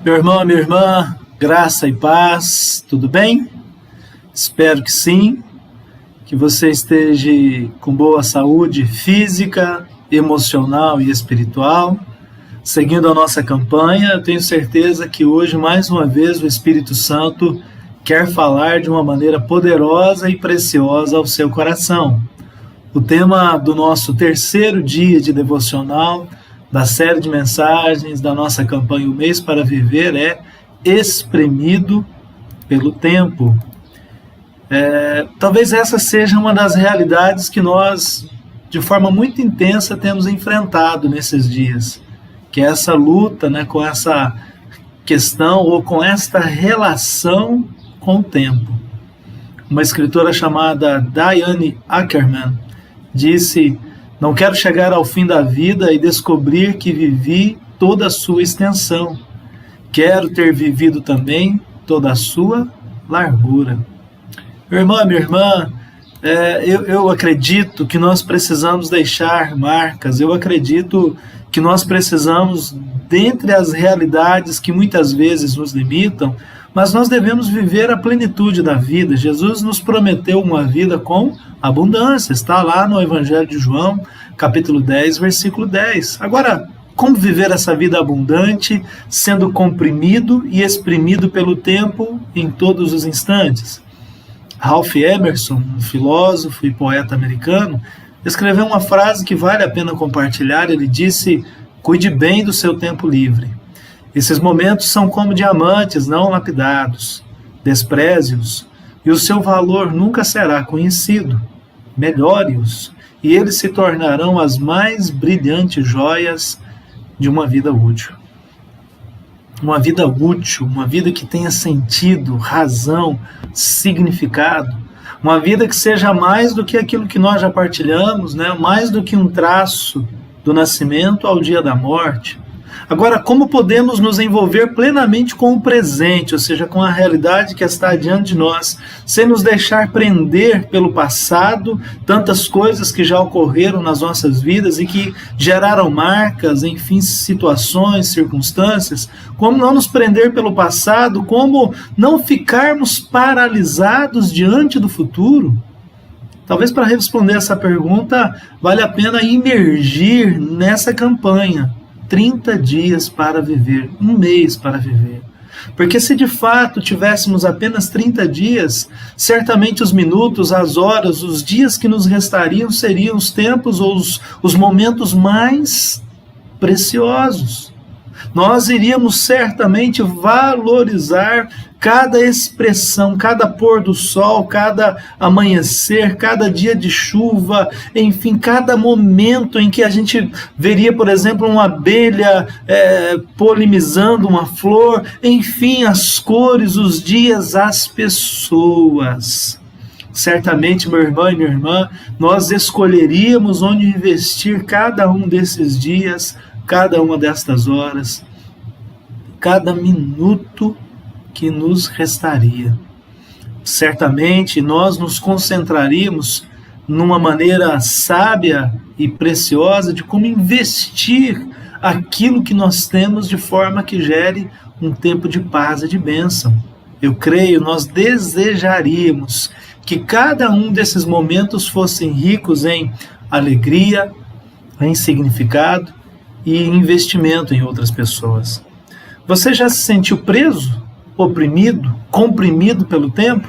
Meu irmão, minha irmã, graça e paz, tudo bem? Espero que sim, que você esteja com boa saúde física, emocional e espiritual. Seguindo a nossa campanha, eu tenho certeza que hoje, mais uma vez, o Espírito Santo quer falar de uma maneira poderosa e preciosa ao seu coração. O tema do nosso terceiro dia de devocional, da série de mensagens da nossa campanha O Mês para Viver, é Espremido pelo Tempo. Talvez essa seja uma das realidades que nós, de forma muito intensa, temos enfrentado nesses dias, que é essa luta, com essa questão ou com esta relação com o tempo. Uma escritora chamada Diane Ackerman disse: "Não quero chegar ao fim da vida e descobrir que vivi toda a sua extensão. Quero ter vivido também toda a sua largura." Meu irmão, minha irmã, eu acredito que nós precisamos deixar marcas, eu acredito que nós precisamos, dentre as realidades que muitas vezes nos limitam, mas nós devemos viver a plenitude da vida. Jesus nos prometeu uma vida com abundância, está lá no Evangelho de João, capítulo 10, versículo 10. Agora, como viver essa vida abundante, sendo comprimido e exprimido pelo tempo em todos os instantes? Ralph Emerson, um filósofo e poeta americano, escreveu uma frase que vale a pena compartilhar. Ele disse: "Cuide bem do seu tempo livre. Esses momentos são como diamantes não lapidados. Despreze-os, e o seu valor nunca será conhecido. Melhore-os, e eles se tornarão as mais brilhantes joias de uma vida útil." Uma vida útil, uma vida que tenha sentido, razão, significado. Uma vida que seja mais do que aquilo que nós já partilhamos, mais do que um traço do nascimento ao dia da morte. Agora, como podemos nos envolver plenamente com o presente, ou seja, com a realidade que está diante de nós, sem nos deixar prender pelo passado, tantas coisas que já ocorreram nas nossas vidas e que geraram marcas, enfim, situações, circunstâncias? Como não nos prender pelo passado? Como não ficarmos paralisados diante do futuro? Talvez para responder essa pergunta, vale a pena imergir nessa campanha. 30 dias para viver, um mês para viver. Porque se de fato tivéssemos apenas 30 dias, certamente os minutos, as horas, os dias que nos restariam seriam os tempos ou os momentos mais preciosos. Nós iríamos certamente valorizar cada expressão, cada pôr do sol, cada amanhecer, cada dia de chuva, enfim, cada momento em que a gente veria, por exemplo, uma abelha polinizando uma flor, enfim, as cores, os dias, as pessoas. Certamente, meu irmão e minha irmã, nós escolheríamos onde investir cada um desses dias, cada uma destas horas, cada minuto que nos restaria. Certamente nós nos concentraríamos numa maneira sábia e preciosa de como investir aquilo que nós temos de forma que gere um tempo de paz e de bênção. Eu creio, nós desejaríamos que cada um desses momentos fossem ricos em alegria, em significado e investimento em outras pessoas. Você já se sentiu preso, oprimido, comprimido pelo tempo?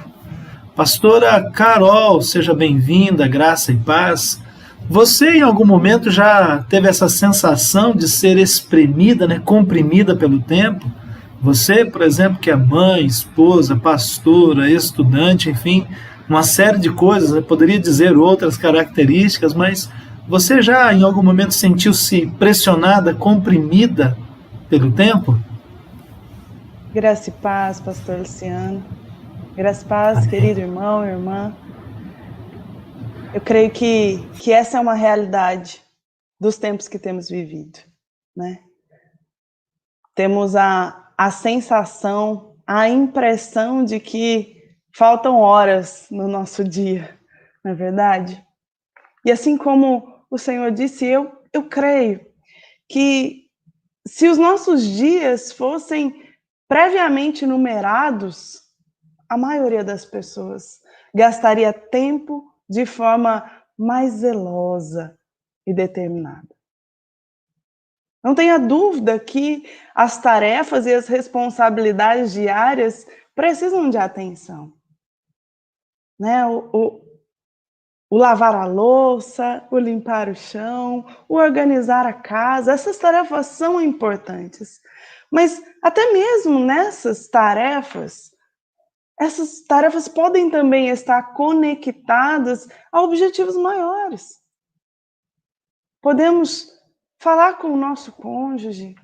Pastora Carol, seja bem-vinda, graça e paz. Você em algum momento já teve essa sensação de ser espremida, comprimida pelo tempo? Você, por exemplo, que é mãe, esposa, pastora, estudante, enfim, uma série de coisas, eu poderia dizer outras características, mas você já em algum momento sentiu-se pressionada, comprimida pelo tempo? Graça e paz, pastor Luciano. Graça e paz, amém. Querido irmão, irmã. Eu creio que essa é uma realidade dos tempos que temos vivido, Temos a sensação, a impressão de que faltam horas no nosso dia, não é verdade? E assim como o Senhor disse, eu creio que se os nossos dias fossem previamente numerados, a maioria das pessoas gastaria tempo de forma mais zelosa e determinada. Não tenha dúvida que as tarefas e as responsabilidades diárias precisam de atenção. Né? O lavar a louça, o limpar o chão, o organizar a casa, essas tarefas são importantes. Mas até mesmo nessas tarefas, essas tarefas podem também estar conectadas a objetivos maiores. Podemos falar com o nosso cônjuge,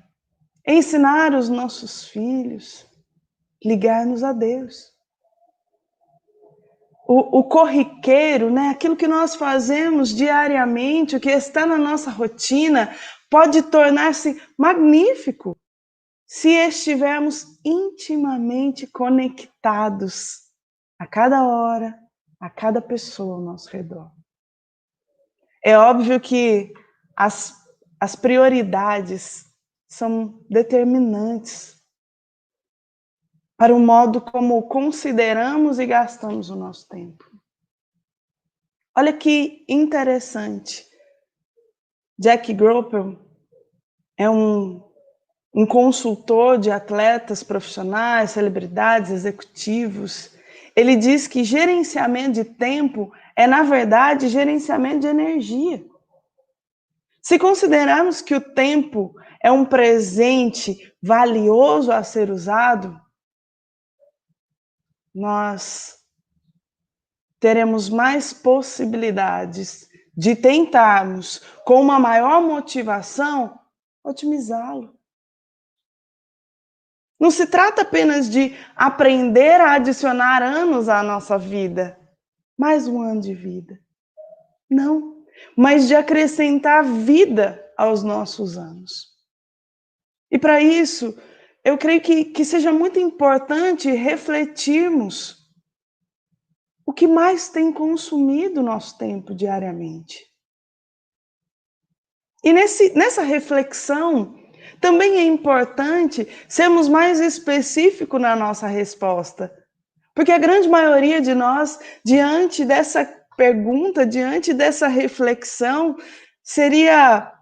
ensinar os nossos filhos, ligar-nos a Deus. O corriqueiro, né, aquilo que nós fazemos diariamente, o que está na nossa rotina, pode tornar-se magnífico se estivermos intimamente conectados a cada hora, a cada pessoa ao nosso redor. É óbvio que as prioridades são determinantes para o modo como consideramos e gastamos o nosso tempo. Olha que interessante. Jack Gropel é um consultor de atletas profissionais, celebridades, executivos. Ele diz que gerenciamento de tempo é, na verdade, gerenciamento de energia. Se considerarmos que o tempo é um presente valioso a ser usado, nós teremos mais possibilidades de tentarmos, com uma maior motivação, otimizá-lo. Não se trata apenas de aprender a adicionar anos à nossa vida, mais um ano de vida. Não, mas de acrescentar vida aos nossos anos. E para isso, eu creio que seja muito importante refletirmos o que mais tem consumido o nosso tempo diariamente. E nessa reflexão, também é importante sermos mais específicos na nossa resposta. Porque a grande maioria de nós, diante dessa pergunta, diante dessa reflexão, seria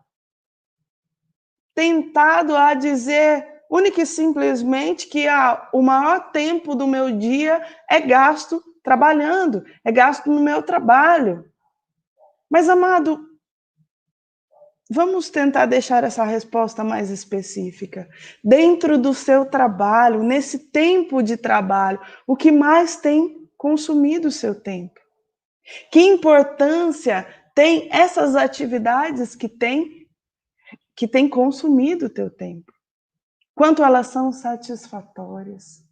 tentado a dizer única e simplesmente que o maior tempo do meu dia é gasto trabalhando, é gasto no meu trabalho. Mas, amado, vamos tentar deixar essa resposta mais específica. Dentro do seu trabalho, nesse tempo de trabalho, o que mais tem consumido o seu tempo? Que importância tem essas atividades que têm consumido o teu tempo? Quanto elas são satisfatórias?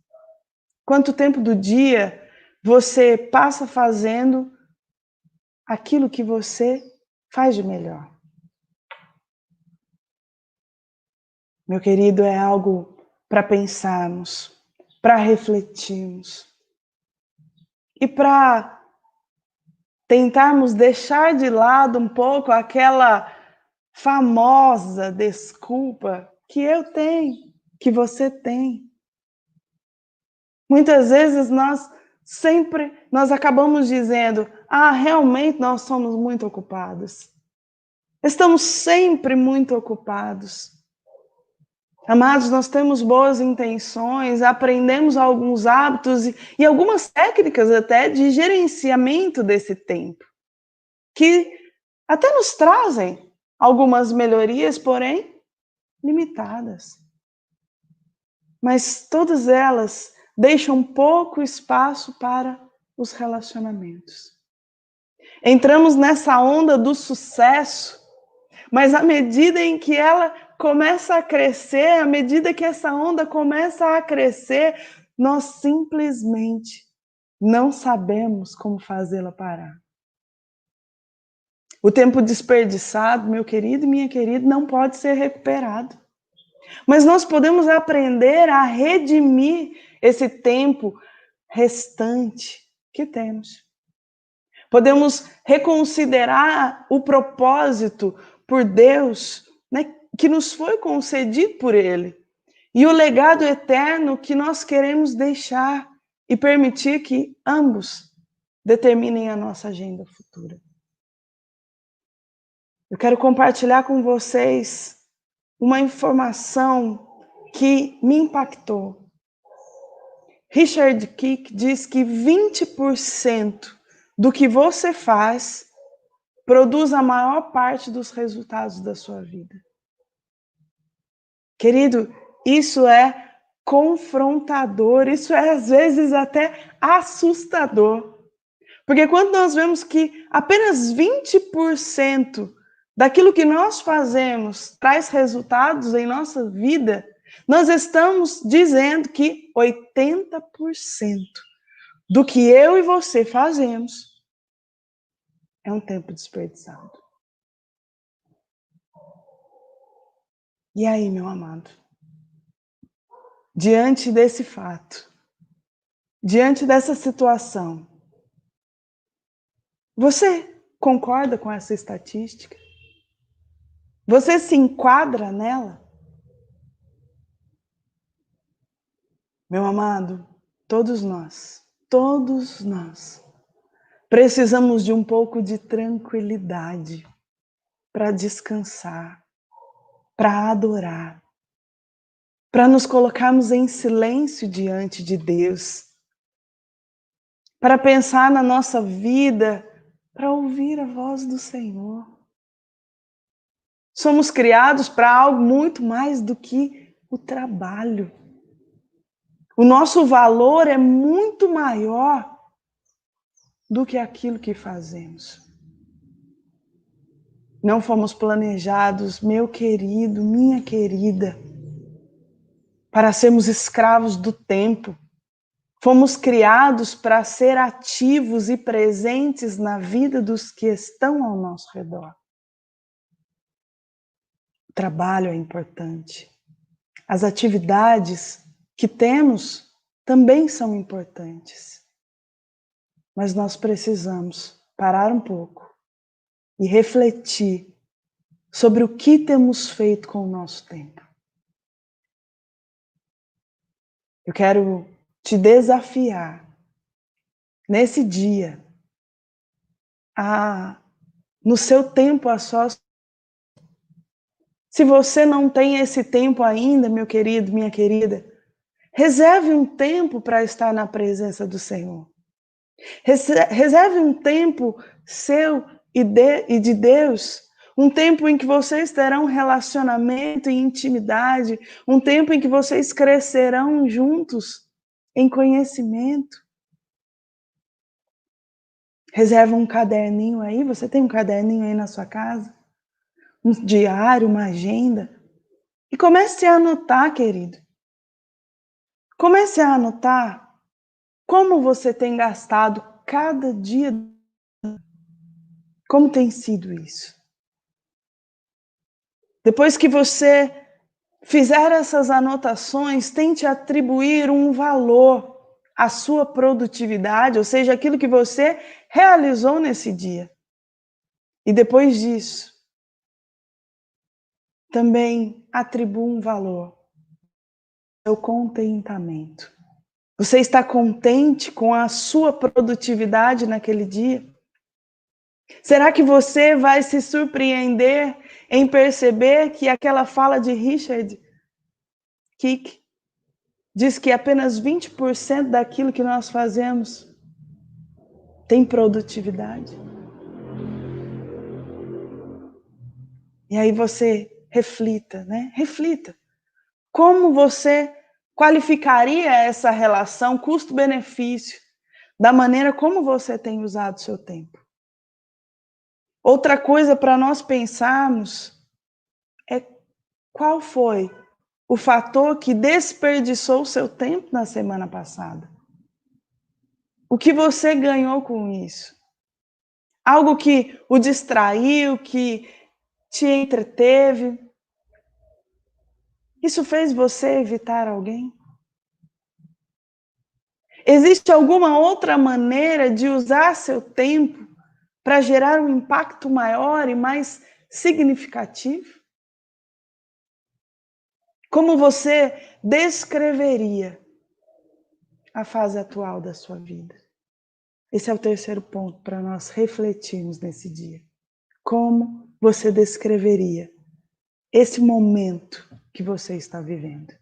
Quanto tempo do dia você passa fazendo aquilo que você faz de melhor? Meu querido, é algo para pensarmos, para refletirmos e para tentarmos deixar de lado um pouco aquela famosa desculpa que eu tenho, que você tem. Muitas vezes nós acabamos dizendo, realmente nós somos muito ocupados. Estamos sempre muito ocupados. Amados, nós temos boas intenções, aprendemos alguns hábitos e algumas técnicas até de gerenciamento desse tempo, que até nos trazem algumas melhorias, porém limitadas. Mas todas elas deixam pouco espaço para os relacionamentos. Entramos nessa onda do sucesso, mas à medida em que ela começa a crescer, à medida que essa onda começa a crescer, nós simplesmente não sabemos como fazê-la parar. O tempo desperdiçado, meu querido e minha querida, não pode ser recuperado. Mas nós podemos aprender a redimir esse tempo restante que temos. Podemos reconsiderar o propósito por Deus, né, que nos foi concedido por Ele. e o legado eterno que nós queremos deixar e permitir que ambos determinem a nossa agenda futura. Eu quero compartilhar com vocês uma informação que me impactou. Richard Kick diz que 20% do que você faz produz a maior parte dos resultados da sua vida. Querido, isso é confrontador, isso é às vezes até assustador. Porque quando nós vemos que apenas 20% daquilo que nós fazemos traz resultados em nossa vida, nós estamos dizendo que 80% do que eu e você fazemos é um tempo desperdiçado. E aí, meu amado? Diante desse fato, diante dessa situação, você concorda com essa estatística? Você se enquadra nela? Meu amado, todos nós precisamos de um pouco de tranquilidade para descansar, para adorar, para nos colocarmos em silêncio diante de Deus, para pensar na nossa vida, para ouvir a voz do Senhor. Somos criados para algo muito mais do que o trabalho. O nosso valor é muito maior do que aquilo que fazemos. Não fomos planejados, meu querido, minha querida, para sermos escravos do tempo. Fomos criados para ser ativos e presentes na vida dos que estão ao nosso redor. O trabalho é importante. As atividades que temos também são importantes. Mas nós precisamos parar um pouco e refletir sobre o que temos feito com o nosso tempo. Eu quero te desafiar nesse dia no seu tempo a sós. Se você não tem esse tempo ainda, meu querido, minha querida, reserve um tempo para estar na presença do Senhor. Reserve um tempo seu e de Deus, um tempo em que vocês terão relacionamento e intimidade, um tempo em que vocês crescerão juntos em conhecimento. Reserva um caderninho aí, você tem um caderninho aí na sua casa? Um diário, uma agenda? E comece a anotar, querido. Comece a anotar como você tem gastado cada dia. Como tem sido isso? Depois que você fizer essas anotações, tente atribuir um valor à sua produtividade, ou seja, aquilo que você realizou nesse dia. E depois disso, também atribua um valor ao seu contentamento. Você está contente com a sua produtividade naquele dia? Será que você vai se surpreender em perceber que aquela fala de Richard Kick diz que apenas 20% daquilo que nós fazemos tem produtividade? E aí você reflita, né? Reflita. Como você qualificaria essa relação custo-benefício da maneira como você tem usado o seu tempo? Outra coisa para nós pensarmos é qual foi o fator que desperdiçou o seu tempo na semana passada. O que você ganhou com isso? Algo que o distraiu, que te entreteve? Isso fez você evitar alguém? Existe alguma outra maneira de usar seu tempo para gerar um impacto maior e mais significativo? Como você descreveria a fase atual da sua vida? Esse é o terceiro ponto para nós refletirmos nesse dia. Como você descreveria esse momento que você está vivendo?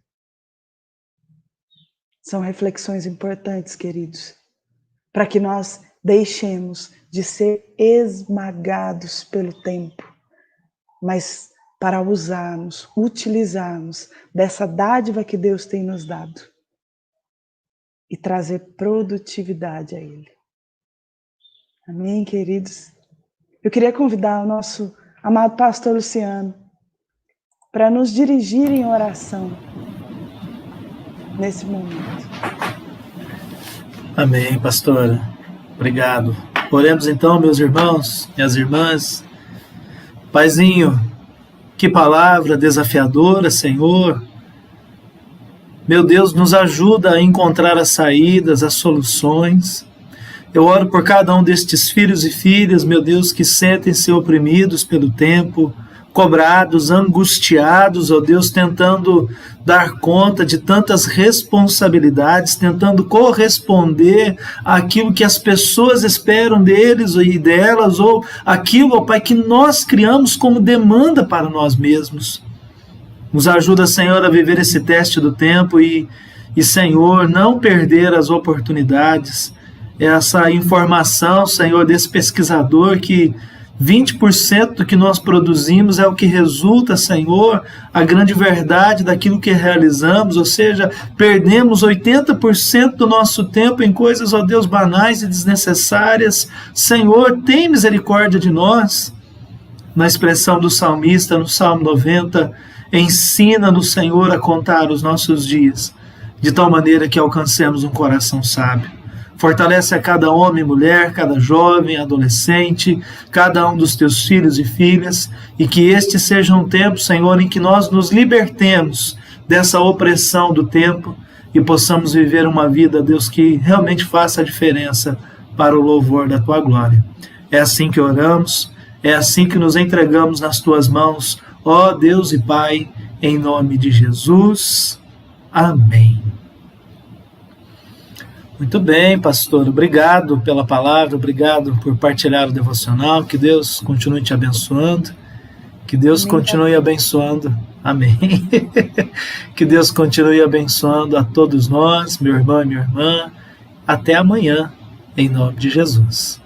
São reflexões importantes, queridos, para que nós deixemos de ser esmagados pelo tempo, mas para utilizarmos dessa dádiva que Deus tem nos dado e trazer produtividade a Ele. Amém, queridos? Eu queria convidar o nosso amado pastor Luciano para nos dirigir em oração nesse momento. Amém, pastora. Obrigado. Oremos então, meus irmãos, minhas irmãs. Paizinho, que palavra desafiadora, Senhor. Meu Deus, nos ajuda a encontrar as saídas, as soluções. Eu oro por cada um destes filhos e filhas, meu Deus, que sentem-se oprimidos pelo tempo, cobrados, angustiados, ó Deus, tentando dar conta de tantas responsabilidades, tentando corresponder àquilo que as pessoas esperam deles e delas, ou aquilo, ó Pai, que nós criamos como demanda para nós mesmos. Nos ajuda, Senhor, a viver esse teste do tempo e Senhor, não perder as oportunidades. Essa informação, Senhor, desse pesquisador que 20% do que nós produzimos é o que resulta, Senhor, a grande verdade daquilo que realizamos, ou seja, perdemos 80% do nosso tempo em coisas, ó Deus, banais e desnecessárias. Senhor, tem misericórdia de nós. Na expressão do salmista, no Salmo 90, ensina-nos, Senhor, a contar os nossos dias, de tal maneira que alcancemos um coração sábio. Fortalece a cada homem e mulher, cada jovem, adolescente, cada um dos teus filhos e filhas, e que este seja um tempo, Senhor, em que nós nos libertemos dessa opressão do tempo e possamos viver uma vida, Deus, que realmente faça a diferença para o louvor da tua glória. É assim que oramos, é assim que nos entregamos nas tuas mãos, ó Deus e Pai, em nome de Jesus. Amém. Muito bem, pastor. Obrigado pela palavra, obrigado por partilhar o devocional. Que Deus continue te abençoando. Que Deus continue abençoando. Amém. Que Deus continue abençoando a todos nós, meu irmão e minha irmã. Até amanhã, em nome de Jesus.